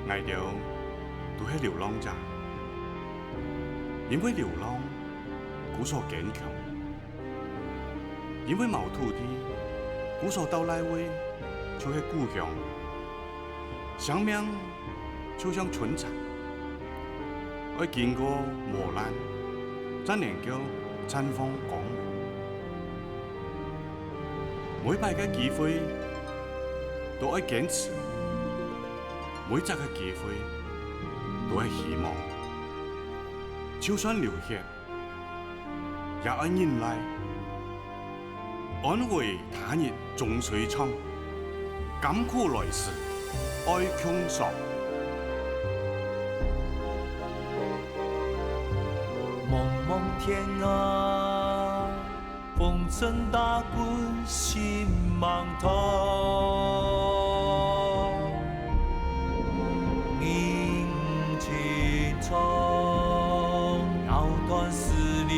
挨着都是流浪者，因为流浪，故所坚强；因为冇土地，故所到来位就是故乡。生命就像春蚕，要经过磨难，才能够绽放光芒。每摆嘅机会都要坚持，每一个机会都系希望。就算流血，也要忍耐，安慰他日终须长，甘苦来时爱强爽。蒙蒙天啊，风尘打滚心茫通，凝情从藕断丝连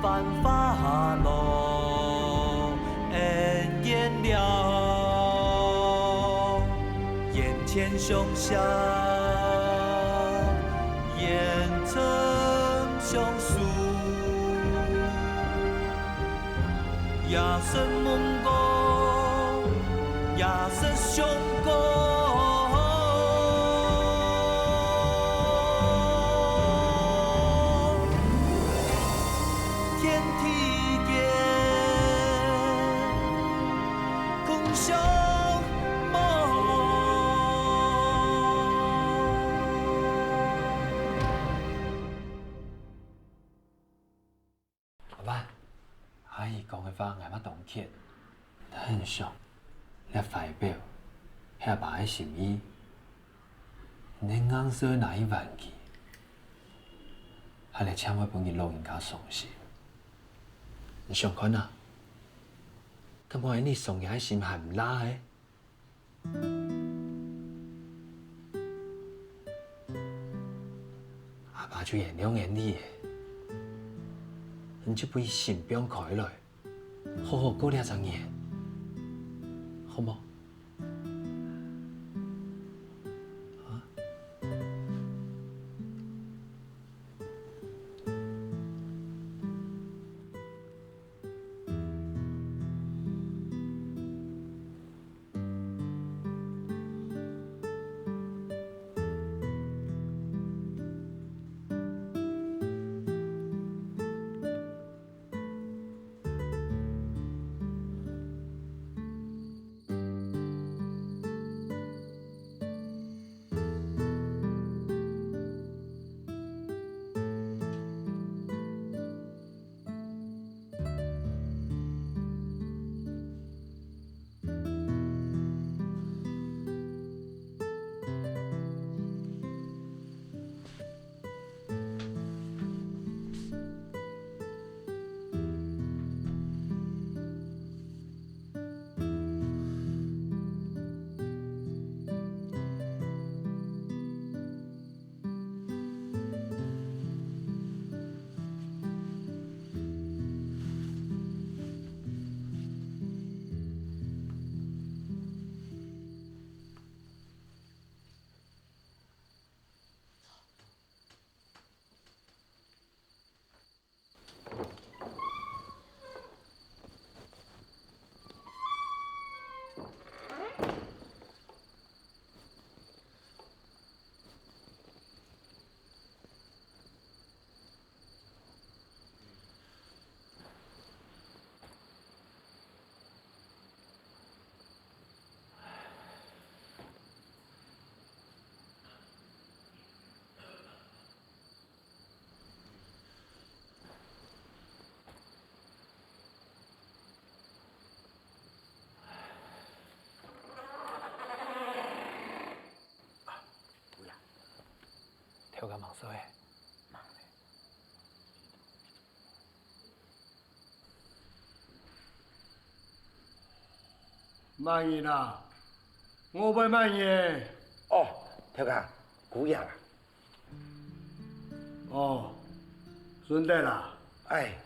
繁华落，恩怨了，眼前凶相，眼成凶数。也是梦过，也是凶过。天地间，共相梦。阿爸。阿姨讲的话，俺妈当听，很想，来代表遐爸的心意，你硬说哪一忘记，还来请我帮你录音加送信，你想看啊？咁我你送嘅心还唔拉的？阿爸就原谅你的。你就不心病开来，好好过2-3年，好冇？跳个忙说诶，忙嘞。慢意啦，我不慢意。哦，跳哥，姑爷啊。哦，顺德啦。哎。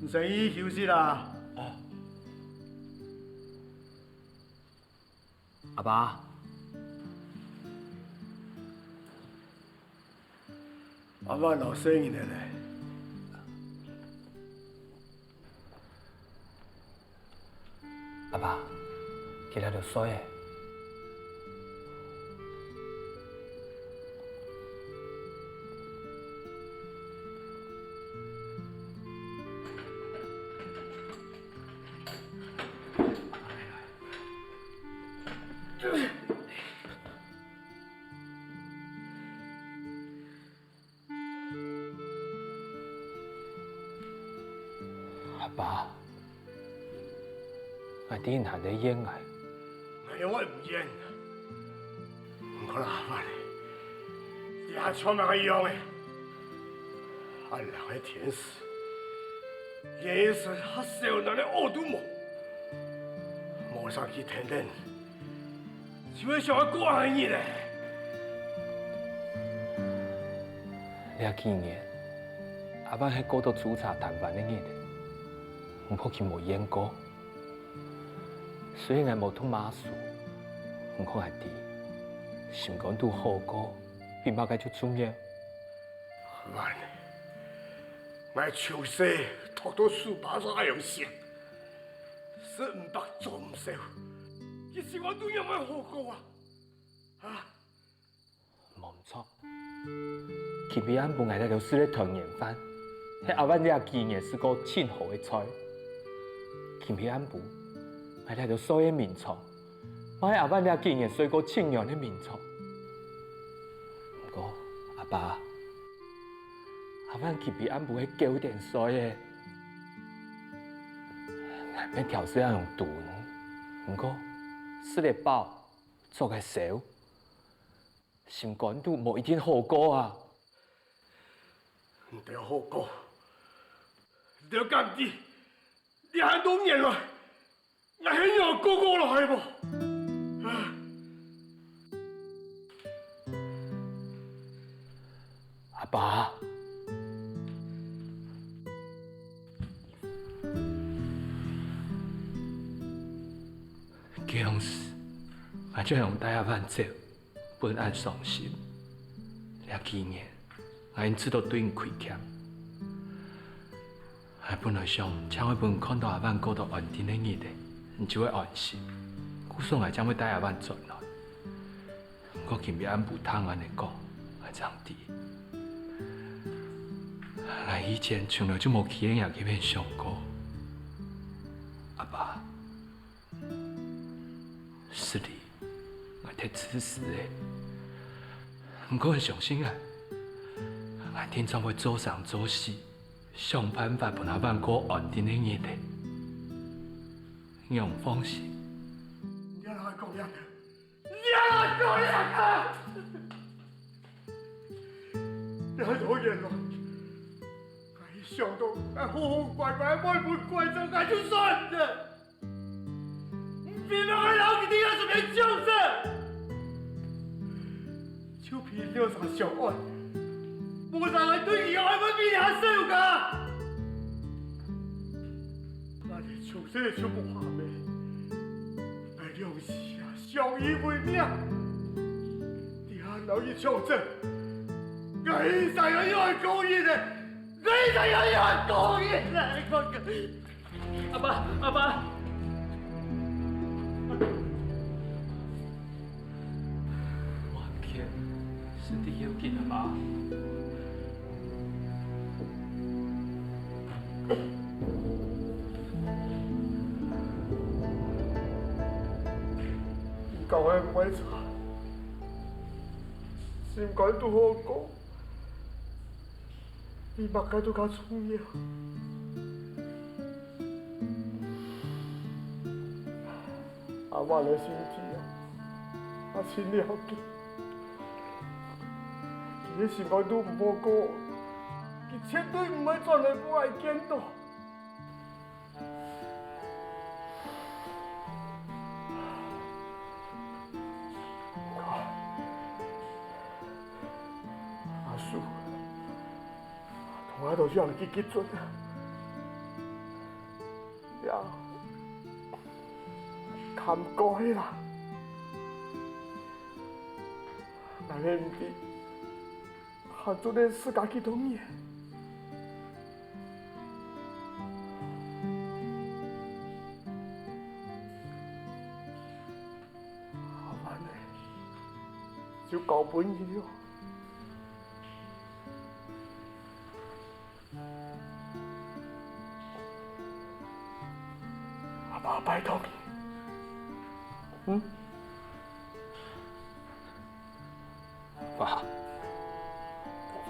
你生意休息啦。哦。阿爸，阿妈老生意的嘞。阿爸，今日就衰的。阿爸，我顶下在演啊，哎，我唔演，唔可能阿妈嘞，你还穿埋一样的，俺两个天使，也是还少那的恶毒魔，摸上去天天，就会想要过你嘞。了几年，阿爸喺嗰度煮茶谈饭的日子，我抱佢冇演过。虽然我冇通马术，我系啲心肝都好过，比马介就重要。俺，俺求生读到书包上还用写，是唔白做唔少，其实我都有冇好过啊，啊！冇错，佢比俺本来喺度煮咧团圆饭，喺阿湾呢纪念是个庆贺嘅菜。佢比俺部喺度所有名菜，我喺阿湾呢纪念是个庆阳嘅名菜。不过阿爸，阿湾佢比俺部喺9点水嘅，俺咩调水要用炖，不过吃得饱，做得少。心肝都冇一定好过啊！唔得好过，唔得干啲，你喊多年来，我很有过过了，系不？啊！阿爸，这样事，我就用带阿万走，本安伤心。这几年，我因知道对因亏欠，我本来想，请我本看到阿万过到安定的日子，你就会安心。故说我将会带阿万转来，我今日安不贪安的讲，我这样滴。我以前从来就冇去人也去边想过，阿爸，是你，我太自私的。不过我相信啊，我天将会做上做事，想办法帮阿万过安定的日子。你用放心。你要哪讲样的？你要哪讲样的？你还多言了。想到俺好好乖乖买本乖张，俺就算了。别让俺老给你要什么救着？就凭了啥小爱，不让俺对你爱不比你还少个？俺的出生就不怕美，俺用心啊，相依为命。你俺老一求证，俺一再要爱勾引的。你就有人講嘢啦！阿爸，阿爸，我天，是你要紧阿爸。你講嘅唔係錯，心肝都好講。比马街都较重要。阿妈的身体啊，阿亲了解，伊的心肝都唔好过，伊绝对唔会转来不爱见到。阿叔。我都想去结准啊，呀，坎过去啦，俺们的还做得自家去同意。阿爸呢，就交本意了。阿爸，拜托你，爸，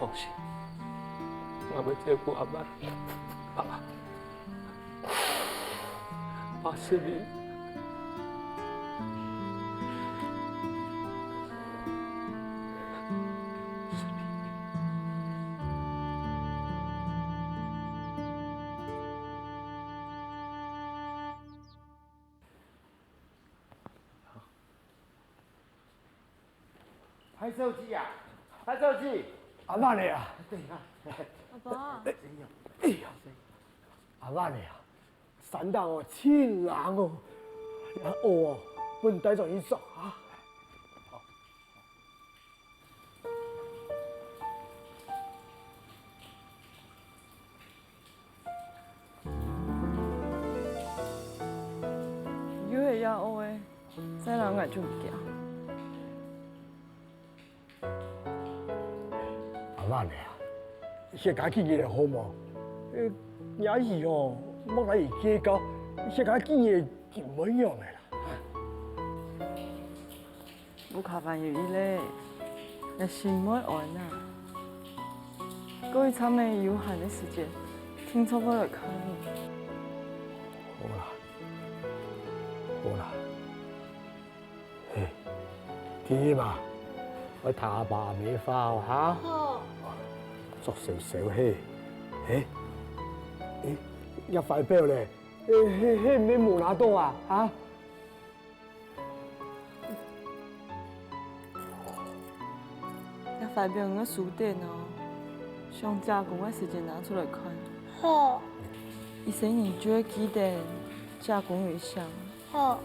放心，我会照顾阿爸。爸是你。拍手机呀，拍手机。阿爸你啊，对呀。阿爸，哎呀，阿爸你啊，山上哦，清冷哦，哦，不能带上一走啊。有会呀学的，再人爱做物件。阿爸你啊，些家己嘅好冇？也是哦，莫来而計較，些家己嘅就唔一樣嘅啦。不卡飯有伊咧，也是唔會玩啊。各位參嘅有限嘅時間，聽錯我來看你。好啦，好啦，嘿，天意嘛，我睇阿爸未花嚇，好，作成小氣，一塊表咧，嘿唔你冇拿到啊嚇？一塊表我書店哦，上加工嘅時間拿出來看。好，醫生你就會記得加工一項。好，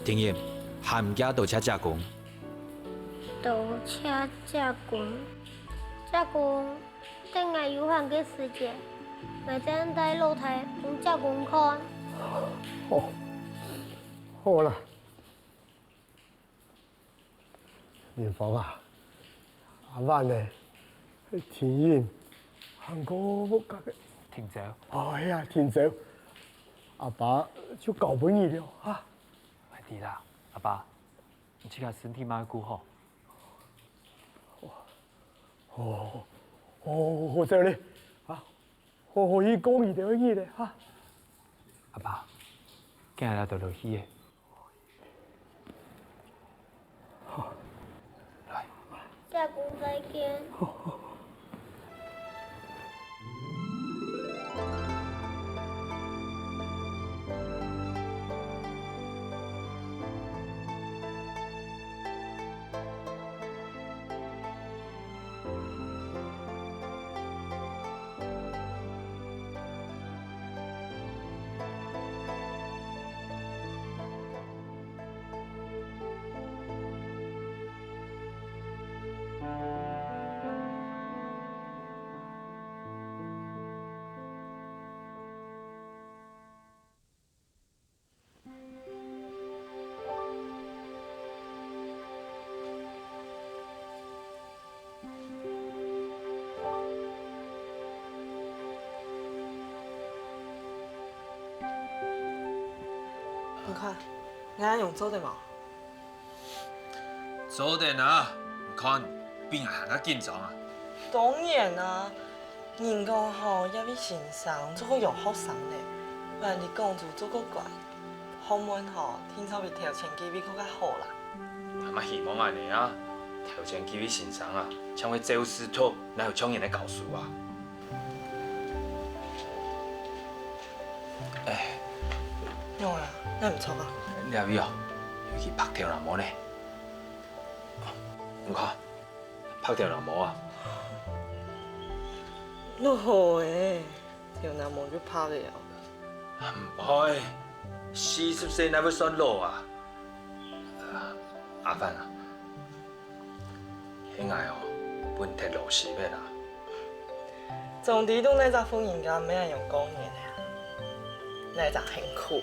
丁燕，喊唔家倒車加工，倒車加工，加工，等下有限嘅時間，咪等喺露台用加工看。好，好啦，元芳啊，阿媽呢？天意，行過屋隔嘅。停走。哎呀，天走，阿爸就搞本意了啊！快啲啦，阿爸，你自家身體嘛顧好。好謝你啊！可以講一條嘢咧啊！阿爸，今日嚟到落去嘅。加工再見。你看，你啱用做的嘛？早點啊！唔看邊行得緊張啊！當然啦，人講吼要比先生做個有學生咧，不然你講就做個怪，後門吼聽說比頭前幾比更加好啦。阿媽希望安尼啊！頭前幾位先生啊，像位周師徒，哪有搶人嚟教書啊？用啦，那唔錯啊。你阿位哦，要去拍條南模呢？唔看，拍條南模啊！都好誒，條男模都拍了。唔會，40歲哪會算老啊？阿凡啊，兄弟哦，问题落实的啦。总之，都那只婚姻家没人用讲嘢的啊，那只很酷。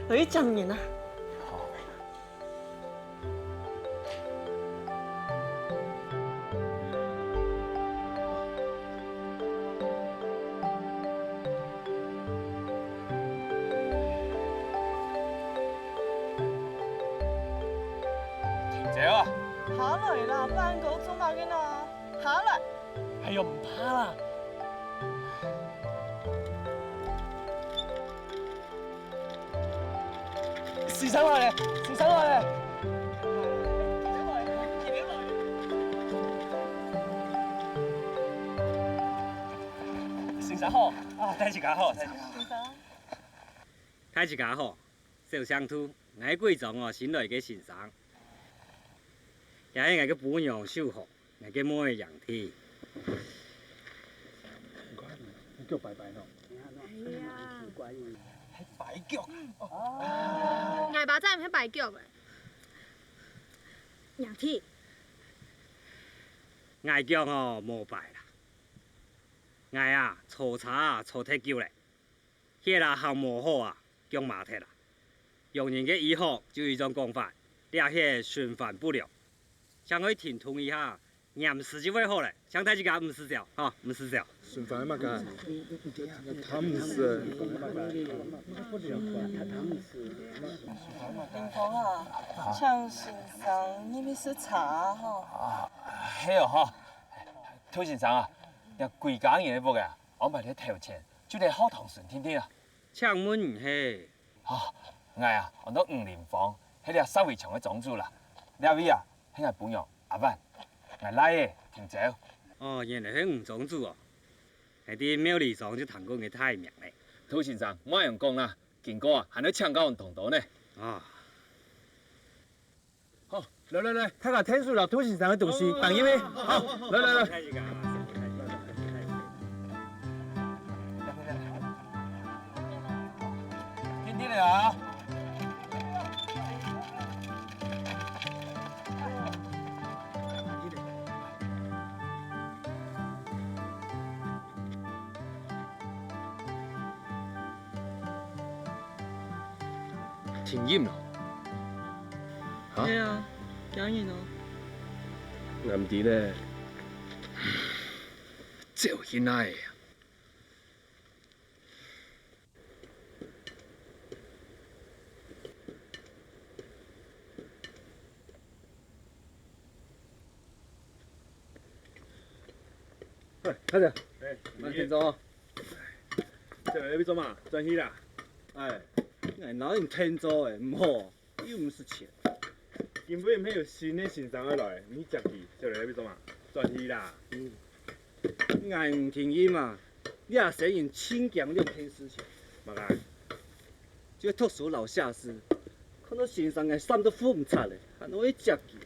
来一讲面啊！停者啊！下來啦，班狗做乜嘅啊？下來。哎呦，唔怕啦。試手落嚟，試手落嚟。先生好，啊，睇住架好，睇住架。睇一家好，小相兔，我贵重哦，先来嘅欣赏，也係我嘅本樣守護，我嘅每樣天。叫拜拜咯。係啊，係擺腳。捱把真係唔係擺腳嘅。楊鐵，嗌叫哦無拜啦，嗌啊粗茶啊粗踢球咧，迄啦行無好啊，叫馬踢啦。用人嘅醫學就有一種講法，你啊迄循環不良，想可以停通一下，驗屍就會好咧。想睇一家唔死掉，嚇唔死掉。順飯乜㗎？他唔死。林峰啊，像先生，你咪是茶哈？嘿哦哈，涂先生啊，若贵港人的屋啊，安排你头前，就得好堂顺天天啊。請問嘿，啊，我啊，我到5連房，迄個稍微長嘅種子啦。兩位啊，迄個本樣阿萬，我來嘅停走。哦，原來係吳莊主哦，係啲廟裏上就談過嘅太名咧。涂先生，我用講啦，見過啊，還要搶高同道呢。啊，好，來，睇下聽說啦，涂先生嘅東西，等一位。好，來。睇一個。天天嚟啊！停煙咯。嚇？係啊，當然咯。暗啲咧，就現在。喂，睇下，慢點走。這來邊做嘛？轉去啦。哎，我哪用聽咗誒？唔好，又唔是錢。根本唔係有新嘅先生來，你接去，就來邊做嘛？轉去啦。我唔停伊嘛，你也使用清強兩天事情。乜解？這個特殊老下士，看到先生嘅衫都敷唔擦咧，還可以接去。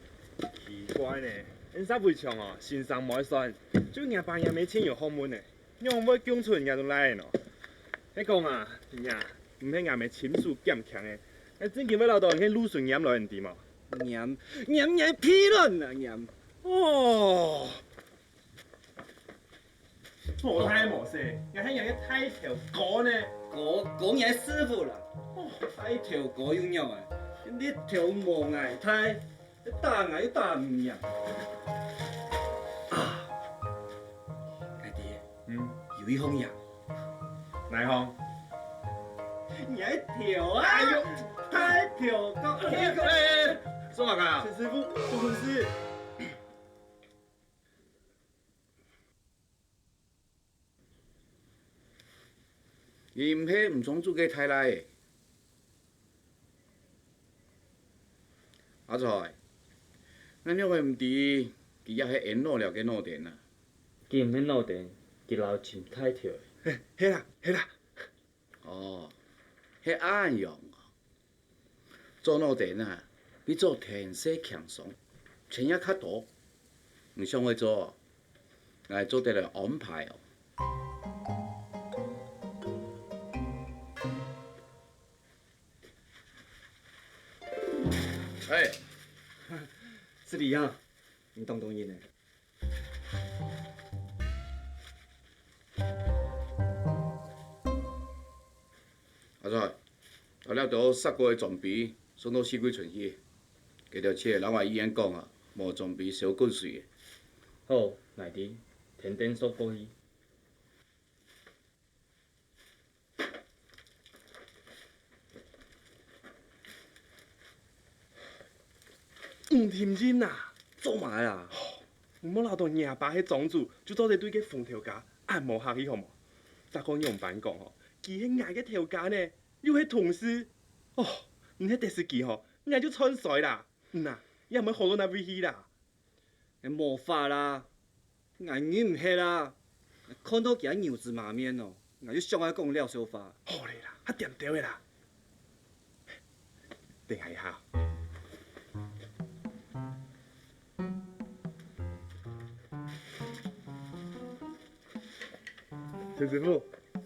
奇怪呢，人家會唱哦，先生冇算，就人扮人沒錢又好悶呢，用乜講出人家都來喏。你講啊，呀，唔係人咪情緒堅強嘅，係真見要留到人去魯迅飲來人哋嘛？飲屁論啊飲！哦，無太無事，人係人嘅睇條歌呢，講嘢師傅啦，睇條歌用樣啊，呢條無藝睇，打藝打唔贏。啊，阿弟，有一項人。哪一項？一條啊！太條高！說乜㗎？陳師傅，做乜事？而唔係唔裝住嘅太嚟。阿財，咱因為唔知，佢也係演攞了嘅腦電啊。佢唔係腦電，佢老錢太條。係啦。哦，係咁樣。做腦電啊，比做天色輕鬆，錢也較多。唔想去做，我做得嚟安排哦。哎。弟啊，你当当然的。阿仔，后了到杀过的装备送到四季村去，记着切老外医院讲啊，无装备小滚水的。好，内弟，天天说过去。唔听真啦，做嘛啦？唔好留到廿八迄庄主，就做者对个风条家按摩下去好无？再讲用板讲吼，其迄矮个条家呢，又迄同事，哦，唔迄第四季吼，矮就穿水啦，呐，也唔好好到那边去啦。无法啦，矮语唔迄啦，看到其他牛子马面哦，矮就上爱讲了小法。好嘞啦，较掂着的啦。等下一下。陈师傅，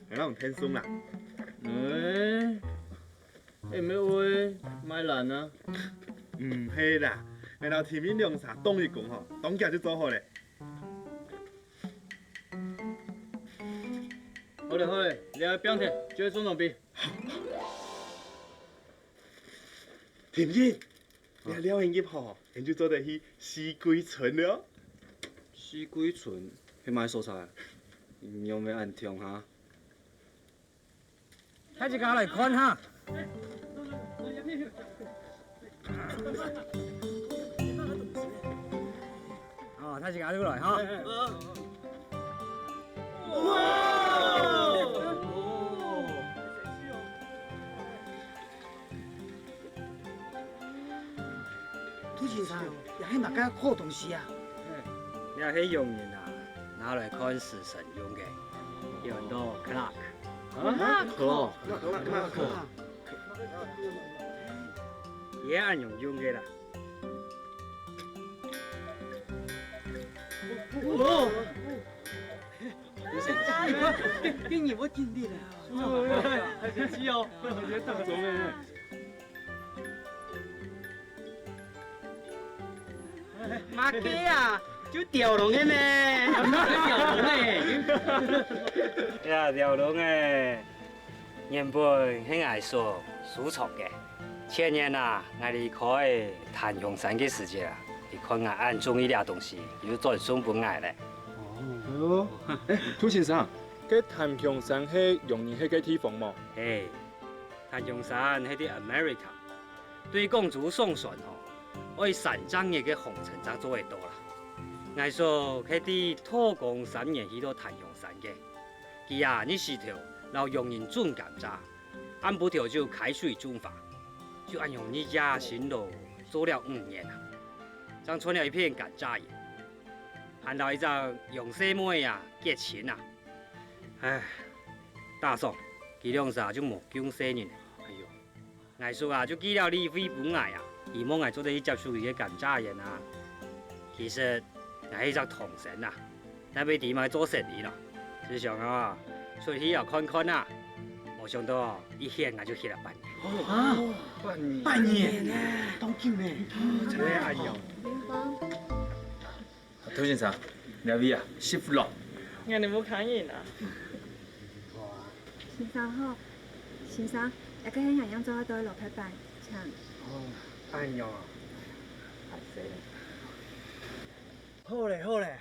让我们轻松啦。下尾话卖烂啊！唔系啦，然后天面凉茶当一讲吼，当家就做好咧。好嘞好嘞，你来表天就要做装备。天面，你了现入吼，咱就做得去四季村了。四季村，迄卖蔬菜，用要按听哈。睇只家嚟看下。哦，睇只家呢嚟哈。涂先生，也係物件好東西啊！你係用人啊，拿來看死神用嘅，叫做 clock。也按用嘅啦。今年我見你啦，還是只哦，我覺得當中嘅。馬雞啊，就吊龍嘅呢，吊龍嘅。呀，條龍誒，原本係藝術收藏嘅，前年啊，我離開檀香山嘅時節啊，你看我按中意啲東西，要轉送本藝咧。哦，涂先生，嗰檀香山係用你迄個地方冇？誒，檀香山係啲 America， 對公主送信吼。愛山莊嘅紅塵莊做會多啦，藝術係啲土公3年去到檀香山嘅，佢啊呢時條留用人種甘蔗，按部條就開水種法，就按用呢家新路做了5年啦，將存了一片甘蔗葉，看到一張用細妹啊結親啊，唉，大嫂，佢兩啥就冇供生人，哎呦，藝術啊就記了你非本藝啊。希望我做得去接觸啲甘蔗人啊，其實我係一隻童神啊，但俾點解做生意咯？只想啊，出去又看看啊，冇想到一歇我就歇了半年。啊，半年呢，當叫呢？真係哎呦！涂先生，你位啊，媳婦咯。我哋冇看見啊。先生好，先生，一個人樣做得到6塊半，請。哎呦，好嘞好嘞，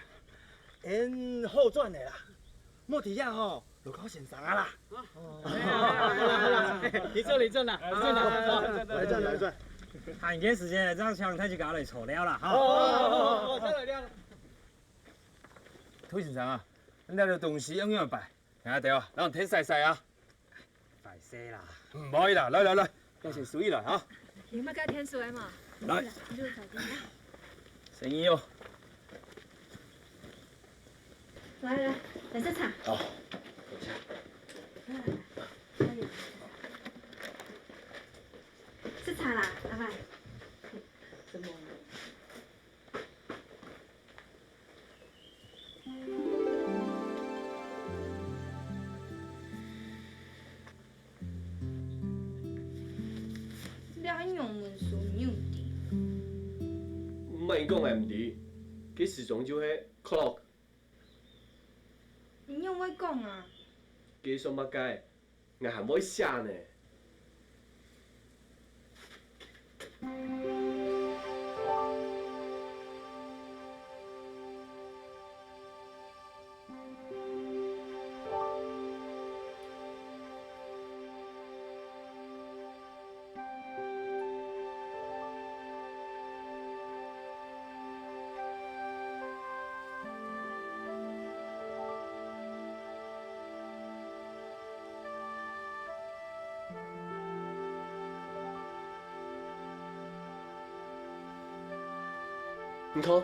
因好轉的啦，莫提呀吼，就靠先生啊啦。你做啦，來轉。閒嘅時間將槍睇住搞嚟坐了啦，哈。哦，真係了。涂先生啊，你了東西樣樣擺，聽下掉啊，讓人睇曬曬啊。快些啦。唔可以啦，來，有錢數一來啊。你乜家天數啊嘛？來，生意哦。來，食茶。好。吃茶啦，阿爸。什麼？你係用文書唔用啲？莫伊讲的毋对，佮时钟就迄 clock， 你用我讲啊？佮上目解，我还冇写呢。你看，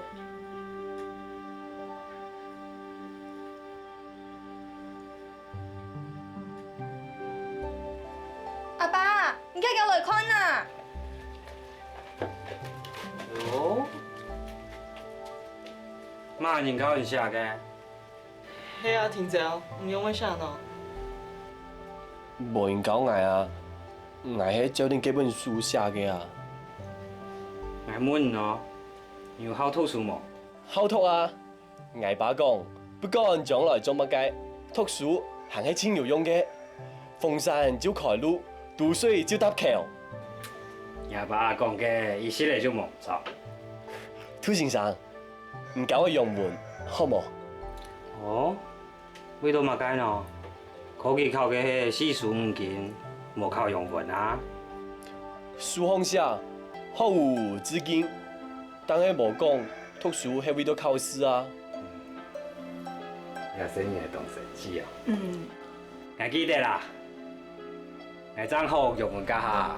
阿爸，你快叫来看呐！哦，嘛人口是写个？嘿啊，听者，唔用我写喏。无因搞爱啊，爱迄照恁几本书写个啊。爱问哦，有好读书无？好读啊！爱爸讲，不管将来做乜嘅，读书行係真有用嘅。逢山就開路，渡水就搭橋。阿爸講嘅，伊實嚟就冇錯。涂先生，唔教我用文好冇？哦，為到乜解喏？科技考嘅係四書五經，冇考用文啊。書方寫好有資金，但係無講讀書係為咗考試啊。也是你係懂神機啊。嗯。我記得啦，我正好用文家下，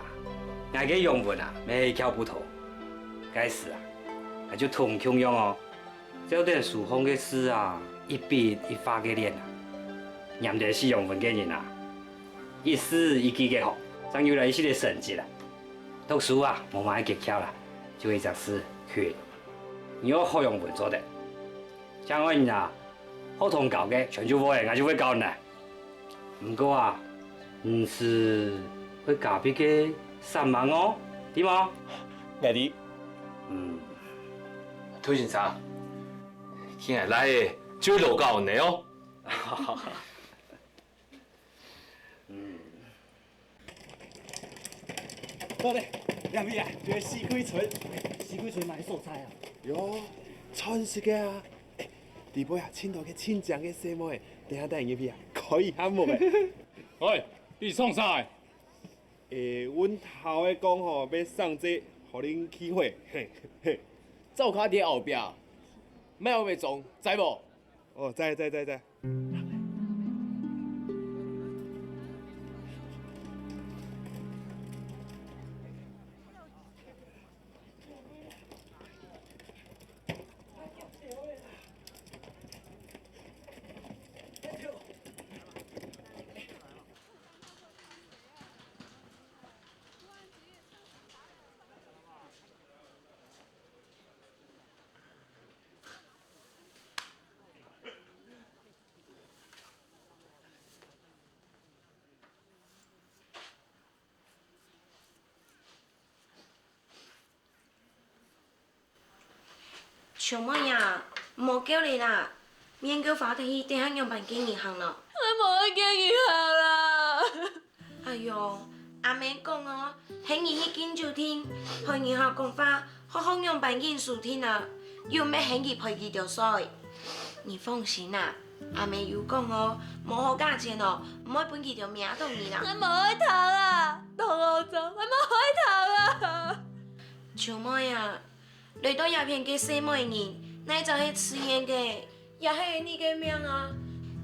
我嘅用文啊，沒考不透，該時啊，我就同強用哦，照點書方嘅詩啊，一筆一畫嘅練啊，念得是用文嘅人啊，一字一句嘅學，真有了一系列成績啦。讀書啊，冇買技巧啦，就會將詩學。你要好用文做的，像我人啊，好同教嘅，全就我嘅，我就會教呢。唔過啊，唔是會教別嘅3萬哦，對嗎？係啲。嗯。涂先生，今日來嘅最老教你哦。嗯。好嘞，兩位啊，這個四季春，四季春哪啲蔬菜啊？喲，春色嘅啊！誒，地杯啊，青島嘅青醬嘅細妹，等下入去啊，可以喊冇嘅。喂，你創啥的？阮頭嘅講吼，要送這，互恁起火，嘿嘿。走卡佇後壁，莫後邊撞，知無？哦，知。小妹呀，莫叫你啦，免叫發去等下樣辦經營行咯。我冇去經營行啦。哎喲，阿妹講哦，喺你去見就聽，去你學講法，好好樣辦經書聽啊，又咩喺你陪佢條水。你放心啦，阿妹有講哦，冇好價錢哦，唔會本佢條名同你啦。我冇去讀啊，同我做，我冇去讀啊。小妹啊。嚟到入邊嘅細妹人，你就係自然嘅，也係你嘅命啊！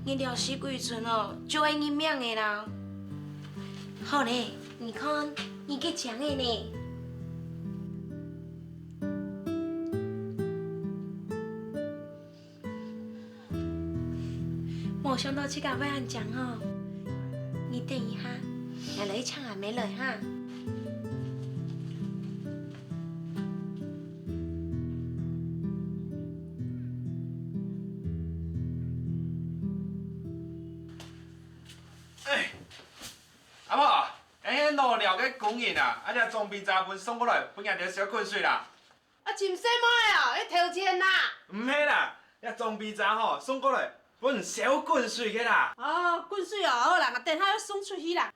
你條四季春哦，就係你命嘅啦。好嘞，你看，你嘅獎嘅呢？冇想到這個會人獎哦，你等一下，我來搶還沒來哈。阿婆，迄老廖嘅工人啊，只裝備雜本送過來，本人就小困睡啦。哎真细妹啊，你偷钱啦？唔係啦，遐裝備查吼送過來，本小滾水嘅啦。哦，滾水哦，好啦，我等下要送出去啦。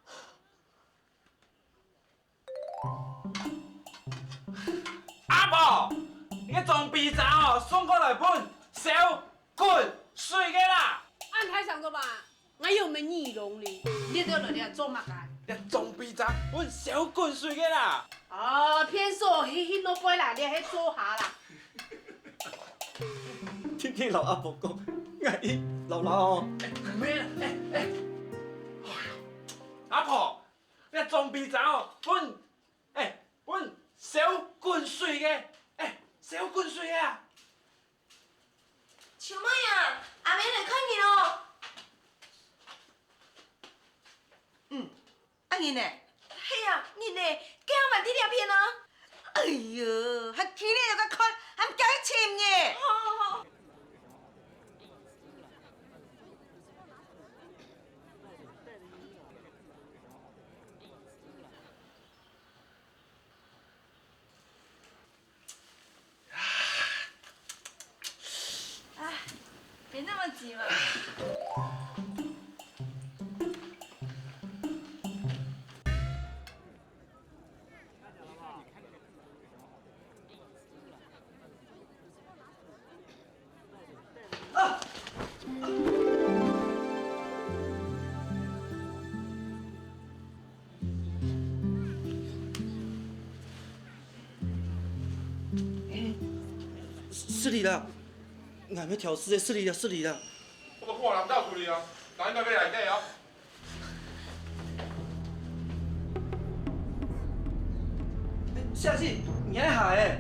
阿婆，你嘅裝備查吼送過來本小滾水嘅啦。按台上做嘛？我又沒耳聾哩，你都來嚟做乜嘅？你裝備查本小滾水嘅啦。哦，偏說迄老輩啦，你喺做下啦。聽老阿婆講，我老哦。咩啦？阿婆，你裝備查吼本小滾水嘅，小滾水嘅啊。小妹啊，阿妹來看你咯。啊你呢？係啊，你呢？幾下問啲條片啊？哎呦，還睇你又個看，還唔叫佢簽嘅。好。别那么急嘛。是你啦，我要调试的，是你啦，是你啦。我都看人到处哩啊，人应该要内底啊。下次你还好诶。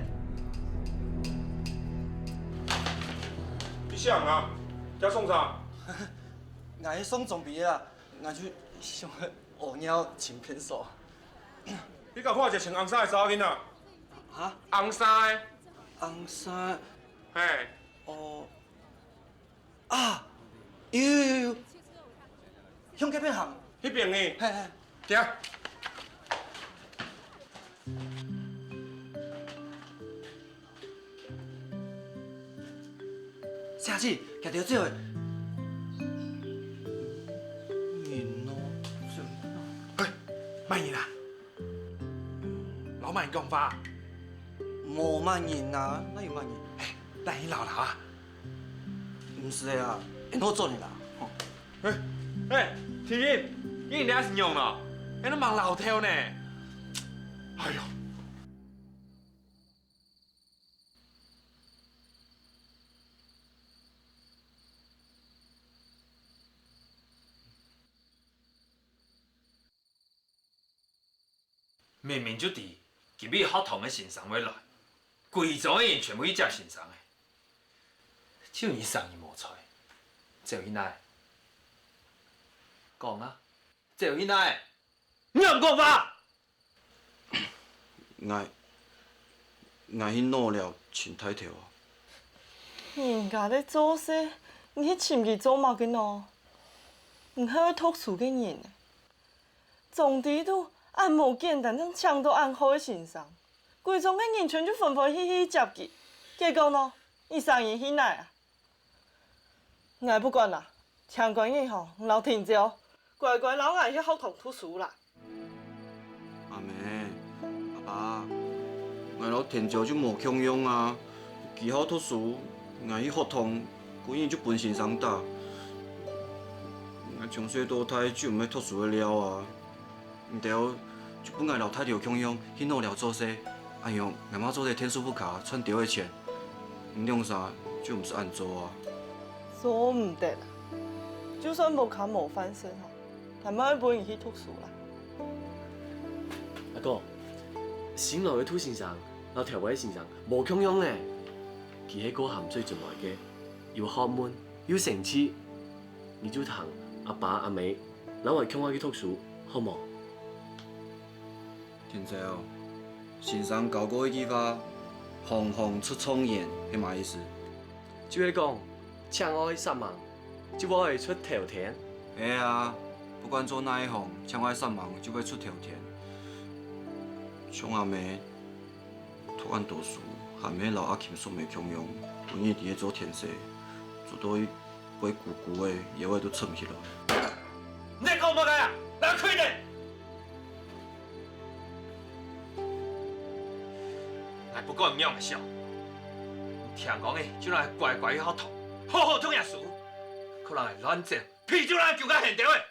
你想啊？要送啥？我要送装备啦，我就想学鸟穿片手。你甲看一个穿红衫的查某囡仔？哈？红衫的。红衫。嘿。哦。啊！有，向嗰邊行。迄邊呢？係。行。下次夾條之後，慢言啊！老慢講法。冇慢言啊，哪有慢言？但你老了啊？唔是啊，我做你啦。天天，你俩是用了，还能忙老头呢？哎呦！明明就伫今日学堂的先生要来，规组的人全部去接先生的，只有伊送伊无出，这有伊哪？讲啊，这有伊哪？你又唔讲法？我去弄了穿太条啊。人家咧做事，你去簽佢做乜嘅喏？唔係去讀書嘅人呢，總之都按無簡單，將搶到按好嘅先生，規種嘅人全就紛紛喜喜接佢，結果喏，伊生意去哪啊？我不管啦，聽講以後老聽朝，乖乖留我去學堂讀書啦。阿妹，阿爸，我老天朝就無強用啊，幾好讀書，我去學堂，故意就本先生打。我從細到大就唔要讀書嘅了啊，唔對，就本來老太條強用，去弄了做事，哎呦，俺媽做些天數不卡，賺到嘅錢，唔用啥就唔是按做啊。做唔得啦，就算無考無翻身吼，但咪本伊去讀書啦。阿哥，新來嘅土先生，老條位先生無強用咧，佢喺嗰鹹水進來嘅，要學問，要成績，你就同阿爸阿妹，兩位強我去讀書，好冇？天仔哦，先生教過一句話，行行出狀元，係乜意思？就係講，搶愛3萬，就會出頭天。係啊，不管做哪一行，搶愛3萬就會出頭天。像阿妹，讀完讀書，下面老阿琴送的强用，有影伫咧做天色，做到伊飞咕咕的，腰尾都撑起来。你在讲乜嘢啊？来开咧！我不过唔样笑，听讲的就让乖乖好读，好好读下书，可能会乱做，屁就让救到现场的。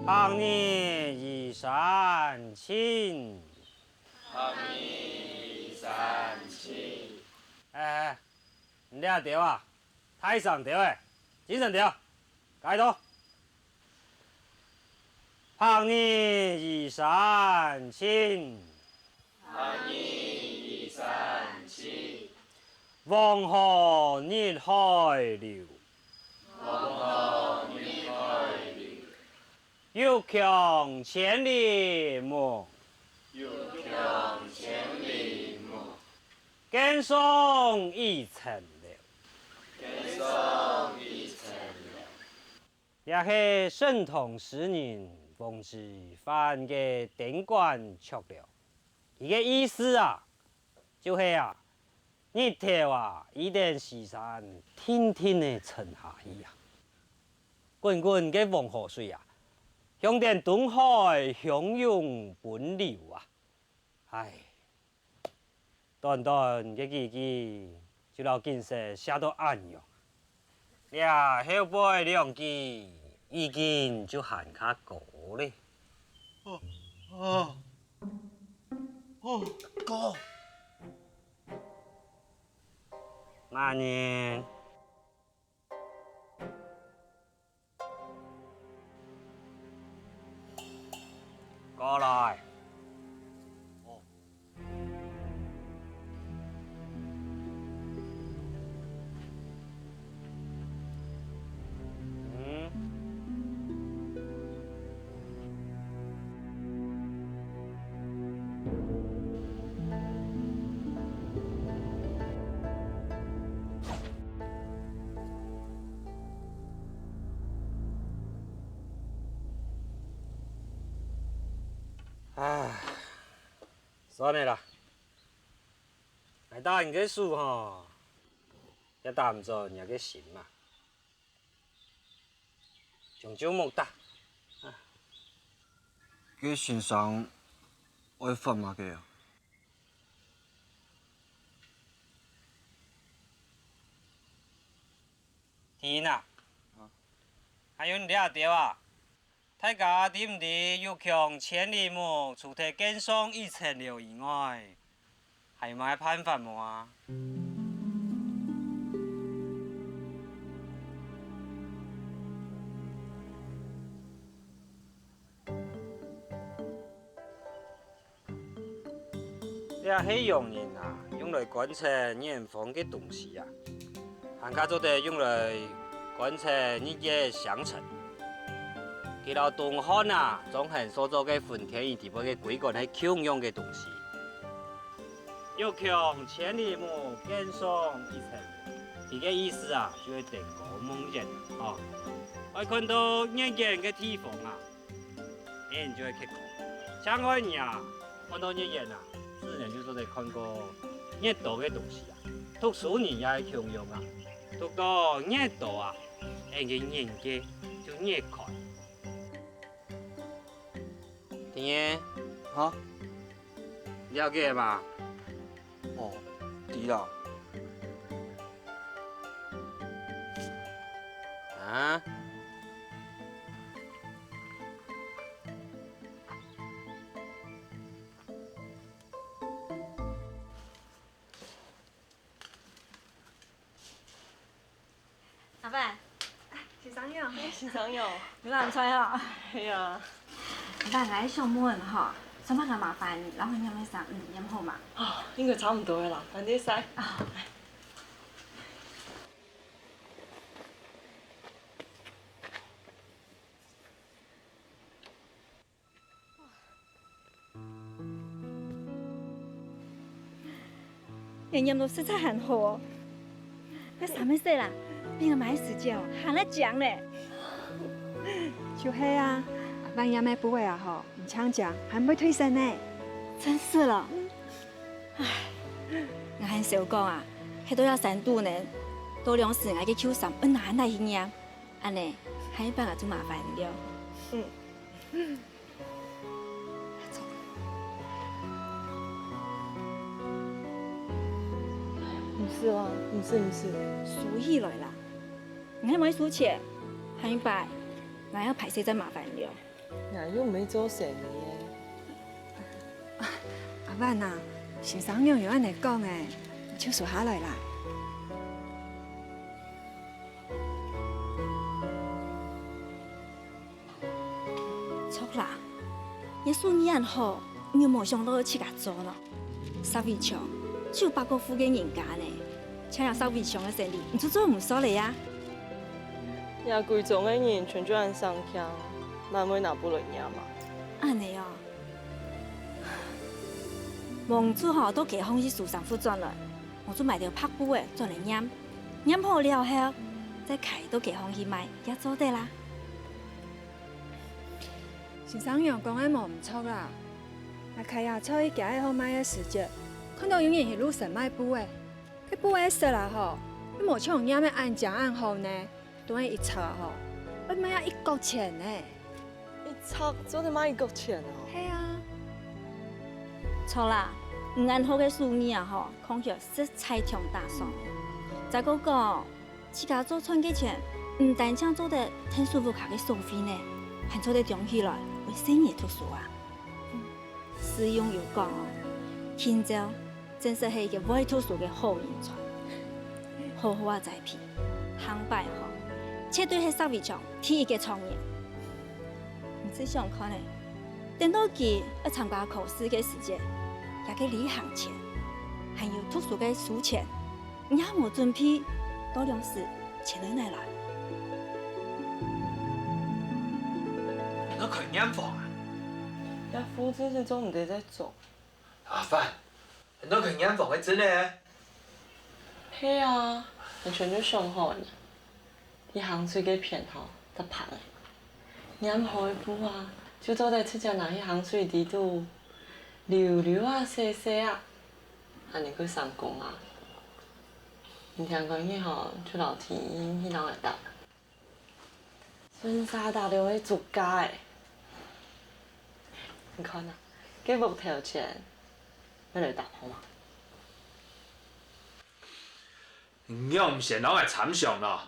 旁你一山亲，旁你一山亲。哎，你俩调啊，台上调诶，精神调，开头。旁你一山亲，旁你一山亲。黄河日海流，黄河日海流。欲穷千里目，欲穷千里目。更上一层楼，更上一层楼。也是圣同时人奉旨翻嘅典馆出了，伊个意思啊，就是啊，日头啊，一定西山天天的沉下去啊，滚滚嘅黄河水啊，向着东海汹涌奔流啊，唉，短短嘅几句就老景色写到暗样，呀，后背两句已经就喊卡过咧。哥，那年过来。唉，算了啦，来打人个书吼，也打唔做人个心嘛，终究冇打。个先生爱发嘛个啊？天啊！还有你俩条啊？大家知唔知欲穷千里目，除脱更上一层楼以外，还有咩办法冇啊？这是用人啊，用来观测远方的东西啊，还加做得用来观测日夜相程。其他东汉啊，总系所做嘅分天与地部嘅规管系强用嘅东西。欲穷千里目，更上一层楼。伊嘅意思啊，就是定个梦人哦。我看到热人嘅地方啊，人就会去看。像我人啊，看到热人啊，自然就做得看过热岛嘅东西啊。读书人也系强用啊，读到热岛啊，人嘅眼界就热开。天哈？了解吧？哦，知啦。啊？阿爸，是啥样？是啥样？你哪唔出吼？系啊。阿爸，我上门吼，想要甲麻烦老伙娘的衫染好嘛？哦，应该差唔多啦，等你使。人染到色彩很好哦，那啥物事啦？变个买时间哦，还来讲嘞。就是啊，阿爸染的不会啊吼，唔抢奖，还唔会退身呢。真是了，唉，我很少讲啊，迄都要3度呢，多2时我去抽衫，哪来去染？安尼，还要帮我做麻烦了。唔是啊，唔是。数起来啦，我还没数钱，下一摆我要排谁再麻烦了。我又没做生意阿爸呐，先生娘有安尼讲诶，就数下来啦。错啦，你数你很好，你冇想到去甲做咯。沙围墙只有8个附近人家呢，请让沙围墙的生意，你做唔少嘞呀？也贵重的人全就按上腔，难为拿不落呀嘛。安尼哦，蒙主吼都给风去树上副转了，蒙主买条拍布的转来染，染好了后再开都给风去卖，也做得啦。先生娘讲的冇唔错啦，那开下车去行好卖的时节，看到有人去路上卖布的，迄布的色啦吼，你冇像染的按奖按好呢，等于一册吼，要卖啊1角钱呢。一册做得卖1角钱哦。系啊。错啦，唔按好嘅树叶啊吼，看起来色彩强大爽。再个讲，自家做穿嘅钱，唔单止做得挺舒服，卡嘅收费呢，还做得中起来为生意读书啊。使用有讲哦，现在真是系一个会读书嘅好人才，好好啊栽培，行拜吼，绝对系沙围墙第一个创业。唔只想看呢，等到佢要参加考试嘅时节，也给履行前，还有读书嘅书钱，也冇准备多2时钱来来。我开染坊啊！也夫这些做唔得在做。阿范，我开染坊係真嘅。系啊，你全就上好呢。你行水嘅片吼，得拍的。染好的布啊，就做在出只那去行水底度，溜溜啊，细细啊，安尼去上工啊。你听讲伊吼，出老天迄人会答，婚纱搭了会作假的。你看啊，给无条件，要来答好嘛？我唔是人会参详咯。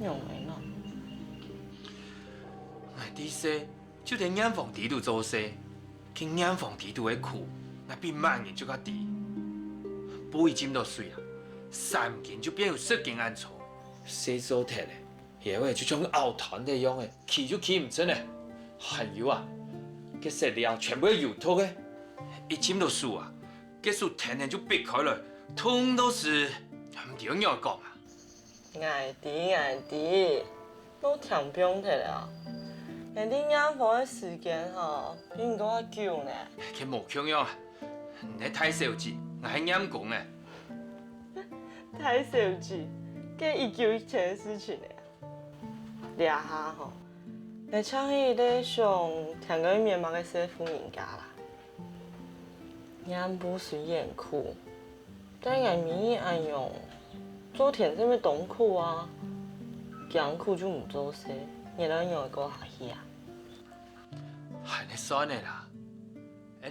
用的咯。我啲说，就连染坊地度做事，去染坊地度的苦，我比万人就较低。不会浸到水啊，3件就变有10件安错。洗做铁的，也会就像熬团的样的，起就起唔出的。还有啊，个食料全部是油脱的，一浸到水啊，个水天天就逼开了，通都是唔点样讲啊。爱弟，都听不用得了。人哋染坊的时间吼，比唔过久呢。佢无强样啊，你太少知，我系染工的。太少知，这1久以前的事情嘞。俩下吼，你唱起咧上听过面貌嘅师傅人家啦。染布虽然苦，但俺米按用做田这么冬苦啊，姜苦就唔做事，你能用过下去啊？系你算的啦，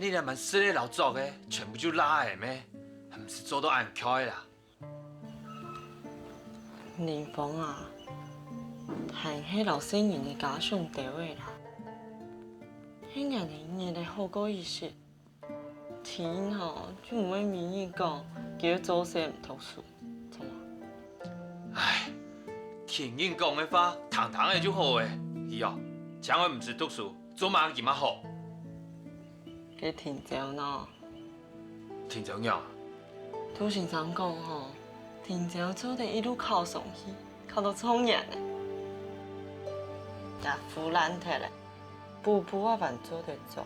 你哋问私咧老作嘅，全部就拉嘅咩？唔是做到按开啦。林峰啊，係迄老先人嘅家上地位啦，迄年年嘅好過意思，天吼就唔會明意講，叫做事唔讀書，怎啊？唉，听人讲的话，堂堂的就好诶。以后千万唔是读书，做马件嘛好。给听着呢。听着样。涂先生讲吼，听着做得一路考上去，考到创业呢。也腐烂脱嘞，步步我万做得做。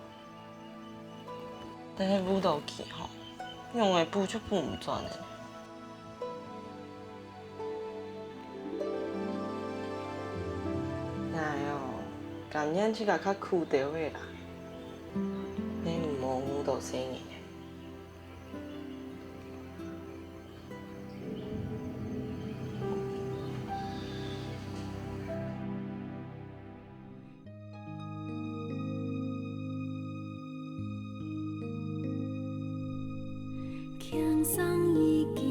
但是舞蹈去吼，用的步就步唔转的。哎哟，今年这个较苦着的啦，你唔好舞蹈生意。轻松已经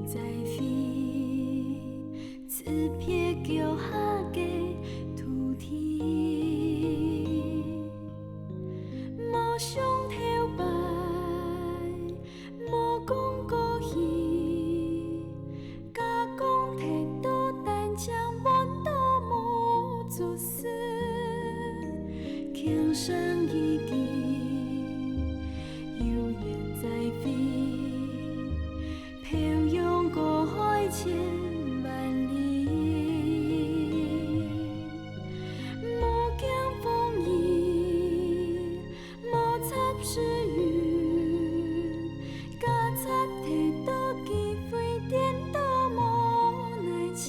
在飞，刺撇脚下的土地，无想头摆，无讲故意，假讲摕到单枪满都无做事，轻松已经。在飞，飘扬过海千万里，无惊风雨，无插丝雨，假插摕到机会颠倒无奈情。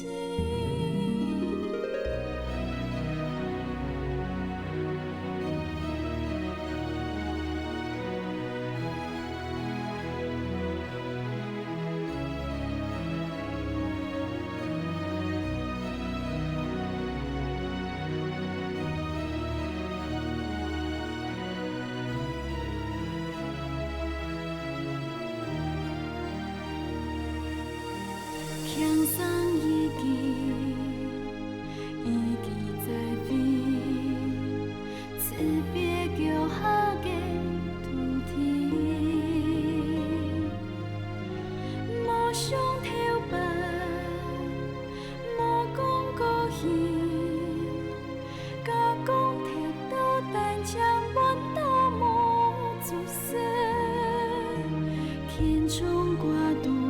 轻松已经在飞，刺别脚下的土地，无想头摆，无讲故意，假讲摕到单枪满都无做事，轻松挂断。